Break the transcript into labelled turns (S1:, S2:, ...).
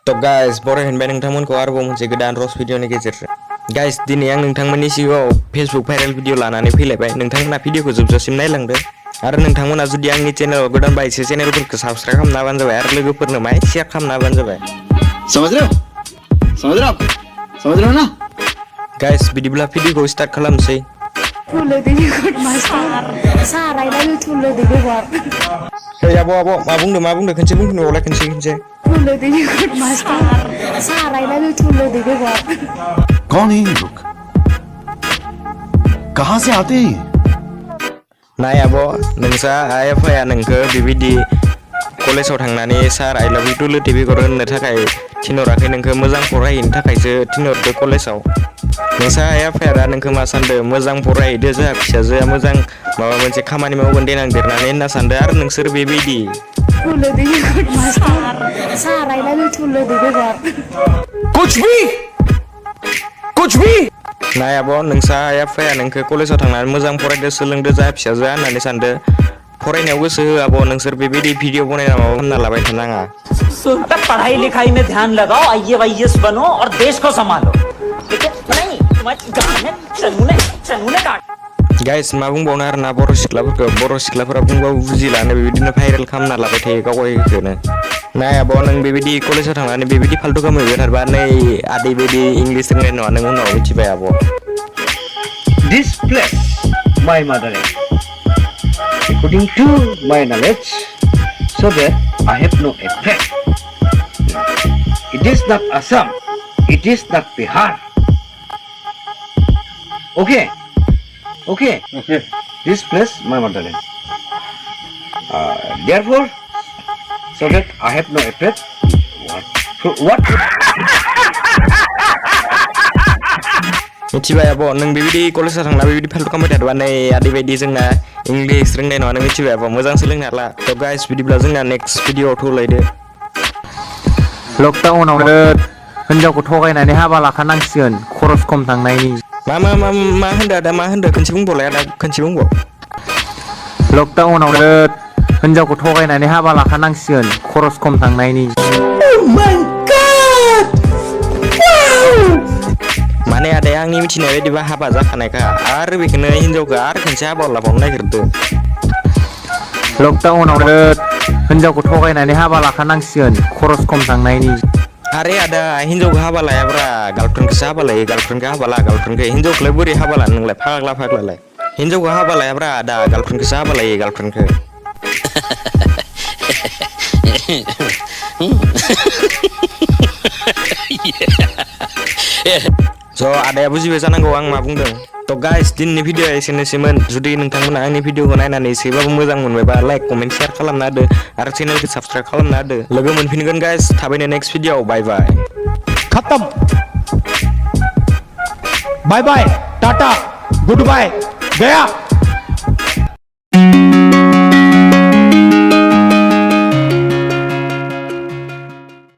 S1: तो गाइस बरायहोनबाय नोंथांमोनखौ आरोबाव मोनसे गोदान रस भिडिअनि गेजेरजों गाइस दिनै आं नोंथांमोननि सिगाङाव फेसबुक भाइरेल भिडिअ लानानै फैलायबाय नोंथांमोना भिडिअखौ जोबजासिम नायलांदो आरो नोंथांमोना जुदि आंनि चेनेलाव गोदानबा एसे चेनेलफोरखौ साबस्क्राइब खालामना होबानो जाबाय आरो लोगोफोरनो माय शेयार खालामना होबानो जाबाय समझ रहे हो ना गाइस बिदिब्ला भिडिअखौ स्टार्ट खालामसै
S2: Tulo di good master. Sarai lalu tulo di luar.
S1: Hey abo मा बुंदो खनसे बुंफिनबावलाय खनसे
S2: Tulo di good master. Sarai lalu tulo di luar.
S3: कौन है ये लोग कहां से आते हैं
S1: नाय आबो नोंसा आइ आफाया नोंखौ बेबायदि कलेजाव थांनानै सार आइ लाभ इउ टुलो टिभि गर होननो थाखाय थिनहराखै नोंखौ मोजां फरायहैनो थाखायसो थिनहरदो कलेजाव नोंसा आइ आफाया दा नोंखौ मा सानदो मोजां फरायहैदो जोंहा फिसाजोआ मोजां माबा मोनसे खामानि मावगोन देनां देरनानै होनना सानदो आरो नोंसोर बेबायदि
S2: Tulo di good master. Sarai lalu tulo di luar.
S3: कुछ भी
S1: नाय आब' नोंसा आइ आफाया नोंखौ कलेजाव थांनानै मोजां फरायदो सोलोंदो जोंहा फिसाजोआ होननानै सानदो फरायनायाव गोसो हो आब' नोंसोर बेबायदि भिडिअ बनायना माबा खालामना लाबाय थानाङा
S4: पढ़ाई लिखाई में ध्यान लगाओ आईएएस बनो और देश को संभालो ठीक है नहीं तुम्हारे गाने चनूने काट
S1: गाइस मा बुंबावनो आरोना बर' सिख्लाफोरा बुंबाबो बुजिलानो बेबायदिनो भाइरेल खालामना लाबाय थायो गावगायखौनो नाय आब' नों बेबायदि कलेजाव थांनानै बेबायदि फाल्तु खालामहैबाय थारबा नै आदै बायदि इंलिस रोंनाय नङा नों उनाव मिथिबाय आब'
S5: This place, my motherland, according to my knowledge, so that I have no effect. It is not Assam, it is not Bihar. Okay. This place, my motherland. Therefore, so that I have no effect. What?
S1: मिथिबाय आब' नों बेबायदि कलेजाव थांना बेबायदि फाल्तु खालामबाय थादोंबा नै आदै बायदि जोंना इंलिस रोंनाय नङा नों मिथिबाय आब' मोजां सोलोंनो हाला थ' गाइस बिदिब्ला जोंना नेक्स्ट भिडिअआव थौलायदो
S6: लकडाउनावनो हिनजावखौ थगायनानै हाबा लाखानांसिगोन खरस खम थांनायनि
S1: मा होनदो आदा मा होनदो खनसे बुंबावलाय आदा खनसे बुंबाव
S6: लकडाउनावनो हिनजावखौ थगायनानै हाबा लाखानांसिगोन खरस खम थांनायनि
S1: माने आदाया आंनि मिथिनाय बायदिबा हाबा जाखानायखा आरो बेखौनो हिनजावखौ आरो खनसे हाबा लाबावनो नागिरदो
S6: लकडाउनावनो हिनजावखौ थगायनानै हाबा लाखानांसिगोन खरस खम थांनायनि
S1: आरे आदा हिनजावखौ हाबा लायाब्रा गार्लफ्रेन्डखौसो हाबा लायो गार्लफ्रेन्डखौ हाबा ला गार्लफ्रेन्डखौ हिनजावखौलाय बोरै हाबा लानो नोंलाय फाग्लालाय हिनजावखौ हाबा लायाब्रा आदा गार्लफ्रेन्डखौसो हाबा लायो गार्लफ्रेन्डखौ स' आदाया बुजिबाय जानांगौ आं मा बुंदों थ' गाइस दिनैनि भिडिअआ एसेनोसैमोन जुदि नोंथांमोना आंनि भिडिअखौ नायनानै एसेबाबो मोजां मोनबायबा लाइक कमेन्ट शेयार खालामना होदो आरो चेनेलखौ साबस्क्राइब खालामना होदो लोगो मोनफिनगोन गाइस थाबैनो नेक्स्ट भिडिअआव बाय
S3: खत्म बाय बाय टाटा गुड बाय गया